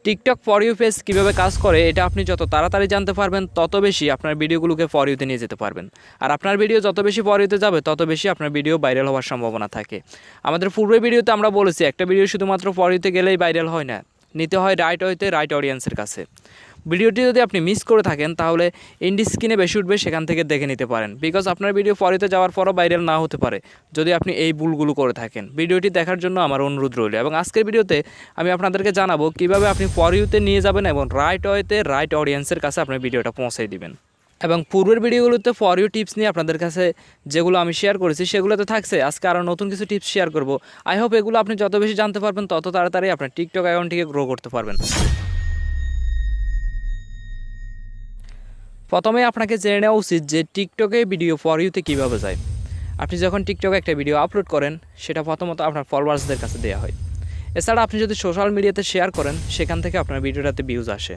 TikTok for you page কীভাবে কাজ করে এটা আপনি যত তাড়াতাড়ি জানতে পারবেন তত বেশি আপনার ভিডিওগুলোকে ফর ইউতে নিয়ে যেতে পারবেন। আর আপনার ভিডিও যত বেশি ফর ইউতে যাবে তত বেশি আপনার ভিডিও ভাইরাল হওয়ার সম্ভাবনা থাকে। আমাদের পূর্বের ভিডিওতে আমরা বলেছি একটা ভিডিও শুধুমাত্র ফর ইউতে গেলেই ভাইরাল হয় না, নিতে হয় রাইট ওয়েতে রাইট অডিয়েন্সের কাছে। ভিডিওটি যদি আপনি মিস করে থাকেন তাহলে এন্ড স্ক্রিনে বেশি উঠবে, সেখান থেকে দেখে নিতে পারেন। বিকজ আপনার ভিডিও ফর ইউতে যাওয়ার পরও ভাইরাল না হতে পারে যদি আপনি এই ভুলগুলো করে থাকেন। ভিডিওটি দেখার জন্য আমার অনুরোধ রইল এবং আজকের ভিডিওতে আমি আপনাদেরকে জানাবো কীভাবে আপনি ফর ইউতে নিয়ে যাবেন এবং রাইট ওয়েতে রাইট অডিয়েন্সের কাছে আপনার ভিডিওটা পৌঁছে দিবেন। এবং পূর্বের ভিডিওগুলোতে ফর ইউ টিপস নিয়ে আপনাদের কাছে যেগুলো আমি শেয়ার করেছি সেগুলোতে থাকছে। আজকে আরও নতুন কিছু টিপস শেয়ার করব। আই হোপ এগুলো আপনি যত বেশি জানতে পারবেন তত তাড়াতাড়ি আপনার টিকটক অ্যাকাউন্টটিকে গ্রো করতে পারবেন। প্রথমে আপনাকে জেনে নেওয়া উচিত যে টিকটকে ভিডিও ফর ইউতে কীভাবে যায়। আপনি যখন টিকটকে একটা ভিডিও আপলোড করেন সেটা প্রথমত আপনার ফলোয়ার্সদের কাছে দেওয়া হয়। এছাড়া আপনি যদি সোশ্যাল মিডিয়াতে শেয়ার করেন সেখান থেকে আপনার ভিডিওটাতে ভিউজ আসে।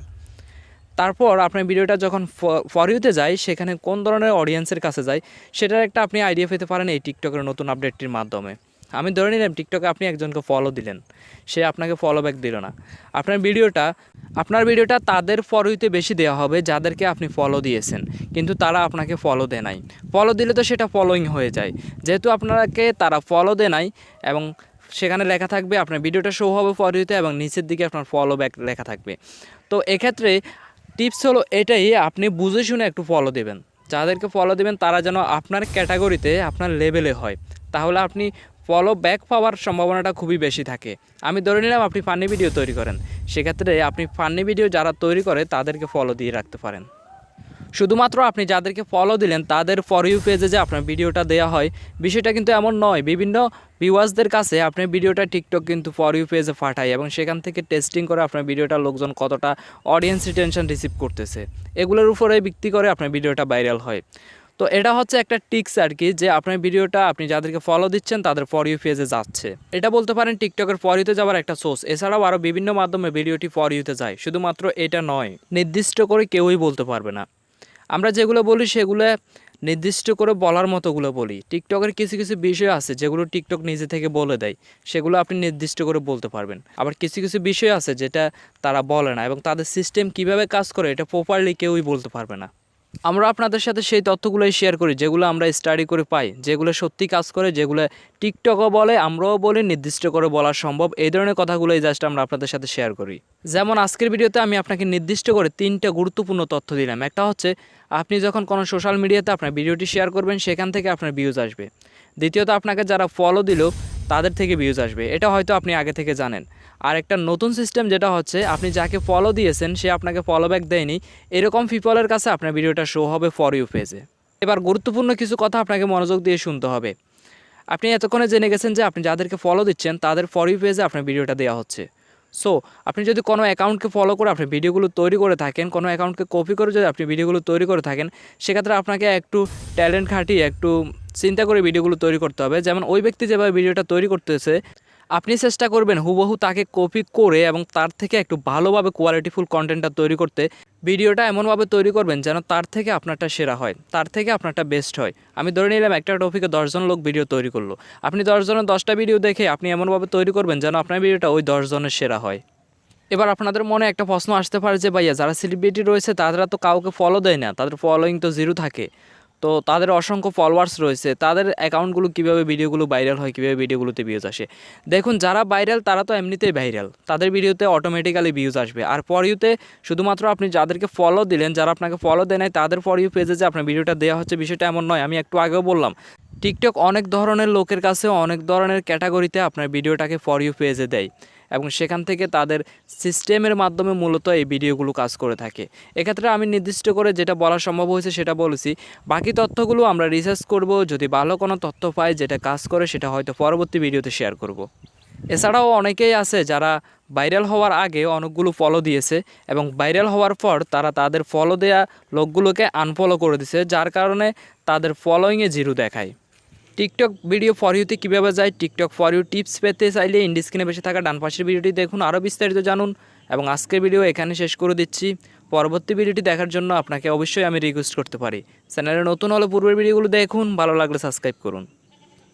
তারপর আপনার ভিডিওটা যখন ফর ইউতে যায় সেখানে কোন ধরনের অডিয়েন্সের কাছে যায় সেটার একটা আপনি আইডিয়া পেতে পারেন এই টিকটকের নতুন আপডেটটির মাধ্যমে। আমি ধরে নিলাম টিকটকে আপনি একজনকে ফলো দিলেন, সে আপনাকে ফলো ব্যাক দিল না। আপনার ভিডিওটা তাদের ফর ইউতে বেশি দেওয়া হবে যাদেরকে আপনি ফলো দিয়েছেন, কিন্তু তারা আপনাকে ফলো দেয় নাই। ফলো দিলে তো সেটা ফলোইং হয়ে যায়, যেহেতু আপনাকে তারা ফলো দেয় নাই এবং সেখানে লেখা থাকবে আপনার ভিডিওটা শো হবে ফর ইউতে এবং নিচের দিকে আপনার ফলো ব্যাক লেখা থাকবে। তো এক্ষেত্রে টিপস হলো এটাই, আপনি বুঝে শুনে একটু ফলো দেবেন। যাদেরকে ফলো দেবেন তারা যেন আপনার ক্যাটাগরিতে আপনার লেভেলে হয়, তাহলে আপনি ফলো ব্যাক পাওয়ার সম্ভাবনাটা খুবই বেশি থাকে। আমি ধরে নিলাম আপনি ফানি ভিডিও তৈরি করেন, সেক্ষেত্রে আপনি ফানি ভিডিও যারা তৈরি করে তাদেরকে ফলো দিয়ে রাখতে পারেন। শুধুমাত্র আপনি যাদেরকে ফলো দিলেন তাদের ফর ইউ পেজে যে আপনার ভিডিওটা দেওয়া হয় বিষয়টা কিন্তু এমন নয়। বিভিন্ন ভিউয়ার্সদের কাছে আপনার ভিডিওটা টিকটক কিন্তু ফর ইউ পেজে পাঠায় এবং সেখান থেকে টেস্টিং করে আপনার ভিডিওটা লোকজন কতটা অডিয়েন্স রিটেনশন রিসিভ করতেছে এগুলোর উপরে ভিত্তি করে আপনার ভিডিওটা ভাইরাল হয়। তো এটা হচ্ছে একটা টিক্স আর কি, যে আপনার ভিডিওটা আপনি যাদেরকে ফলো দিচ্ছেন তাদের ফর ইউ পেজে যাচ্ছে। এটা বলতে পারেন টিকটকের ফর ইউতে যাওয়ার একটা সোর্স। এছাড়াও আরও বিভিন্ন মাধ্যমে ভিডিওটি ফর ইউতে যায়, শুধুমাত্র এটা নয়। নির্দিষ্ট করে কেউই বলতে পারবে না। আমরা যেগুলো বলি সেগুলো নির্দিষ্ট করে বলার মতোগুলো বলি। টিকটকের কিছু কিছু বিষয় আছে যেগুলো টিকটক নিজে থেকে বলে দেয়, সেগুলো আপনি নির্দিষ্ট করে বলতে পারবেন। আবার কিছু কিছু বিষয় আছে যেটা তারা বলে না এবং তাদের সিস্টেম কিভাবে কাজ করে এটা প্রপারলি কেউই বলতে পারবে না। আমরা আপনাদের সাথে সেই তথ্যগুলোই শেয়ার করি যেগুলো আমরা স্টাডি করে পাই, যেগুলো সত্যি কাজ করে, যেগুলো টিকটকও বলে আমরাও বলি, নির্দিষ্ট করে বলা সম্ভব। এই ধরনের কথাগুলোই জাস্ট আমরা আপনাদের সাথে শেয়ার করি। যেমন আজকের ভিডিওতে আমি আপনাকে নির্দিষ্ট করে 3টা গুরুত্বপূর্ণ তথ্য দিলাম। একটা হচ্ছে আপনি যখন কোনো সোশ্যাল মিডিয়াতে আপনার ভিডিওটি শেয়ার করবেন সেখান থেকে আপনার ভিউজ আসবে। দ্বিতীয়ত আপনাকে যারা ফলো দিল তাদের থেকে ভিউজ আসবে, এটা হয়তো আপনি আগে থেকে জানেন। আর একটা নতুন সিস্টেম যেটা হচ্ছে আপনি যাকে ফলো দিয়েছেন সে আপনাকে ফলো ব্যাক দেয়নি, এরকম পিপলের কাছে আপনার ভিডিওটা শো হবে ফর ইউ পেজে। এবার গুরুত্বপূর্ণ কিছু কথা আপনাকে মনোযোগ দিয়ে শুনতে হবে। আপনি এতক্ষণে জেনে গেছেন যে আপনি যাদেরকে ফলো দিচ্ছেন তাদের ফর ইউ পেজে আপনার ভিডিওটা দেওয়া হচ্ছে। সো আপনি যদি কোনো অ্যাকাউন্টকে ফলো করে আপনি ভিডিওগুলো তৈরি করে থাকেন, কোনো অ্যাকাউন্টকে কপি করে যদি আপনি ভিডিওগুলো তৈরি করে থাকেন, সেক্ষেত্রে আপনাকে একটু ট্যালেন্ট খাটিয়ে একটু চিন্তা করে ভিডিওগুলো তৈরি করতে হবে। যেমন ওই ব্যক্তি যেভাবে ভিডিওটা তৈরি করতেছে আপনি চেষ্টা করবেন হুবহু তাকে কপি করে এবং তার থেকে একটু ভালোভাবে কোয়ালিটিফুল কন্টেন্টটা তৈরি করতে। ভিডিওটা এমনভাবে তৈরি করবেন যেন তার থেকে আপনারটা সেরা হয়, তার থেকে আপনারটা বেস্ট হয়। আমি ধরে নিলাম একটা টপিকে 10 জন লোক ভিডিও তৈরি করলো, আপনি 10 জনের 10টা ভিডিও দেখে আপনি এমনভাবে তৈরি করবেন যেন আপনার ভিডিওটা ওই 10 জনের সেরা হয়। এবার আপনাদের মনে একটা প্রশ্ন আসতে পারে যে ভাইয়া যারা সেলিব্রিটি রয়েছে তারা তো কাউকে ফলো দেয় না, তাদের ফলোয়িং তো জিরো থাকে, তো তাদের অসংখ্য ফলোয়ার্স রয়েছে, তাদের অ্যাকাউন্টগুলো কীভাবে ভিডিওগুলো ভাইরাল হয়, কীভাবে ভিডিওগুলোতে ভিউজ আসে? দেখুন, যারা ভাইরাল তারা তো এমনিতেই ভাইরাল, তাদের ভিডিওতে অটোমেটিক্যালি ভিউজ আসবে। আর ফর ইউতে শুধুমাত্র আপনি যাদেরকে ফলো দিলেন, যারা আপনাকে ফলো দেয় নাই তাদের ফর ইউ পেজে যে আপনার ভিডিওটা দেওয়া হচ্ছে বিষয়টা এমন নয়। আমি একটু আগেও বললাম টিকটক অনেক ধরনের লোকের কাছে অনেক ধরনের ক্যাটাগরিতে আপনার ভিডিওটাকে ফর ইউ পেজে দেয় এবং সেখান থেকে তাদের সিস্টেমের মাধ্যমে মূলত এই ভিডিওগুলো কাজ করে থাকে। এক্ষেত্রে আমি নির্দিষ্ট করে যেটা বলা সম্ভব হয়েছে সেটা বলেছি, বাকি তথ্যগুলো আমরা রিসার্চ করব, যদি ভালো কোনো তথ্য পাই যেটা কাজ করে সেটা হয়তো পরবর্তী ভিডিওতে শেয়ার করব। এছাড়াও অনেকেই আছে যারা ভাইরাল হওয়ার আগে অনেকগুলো ফলো দিয়েছে এবং ভাইরাল হওয়ার পর তারা তাদের ফলো দেয়া লোকগুলোকে আনফলো করে দিয়েছে, যার কারণে তাদের ফলোয়িংয়ে জিরো দেখায়। টিকটক ভিডিও ফর ইউতে কীভাবে যায়, টিকটক ফর ইউ টিপস পেতে চাইলে ইন্ড স্ক্রিনে বেশি থাকা ডান পাশের ভিডিওটি দেখুন, আরও বিস্তারিত জানুন। এবং আজকের ভিডিও এখানে শেষ করে দিচ্ছি। পরবর্তী ভিডিওটি দেখার জন্য আপনাকে অবশ্যই আমি রিকোয়েস্ট করতে পারি চ্যানেলে নতুন হলে পূর্বের ভিডিওগুলো দেখুন, ভালো লাগলে সাবস্ক্রাইব করুন।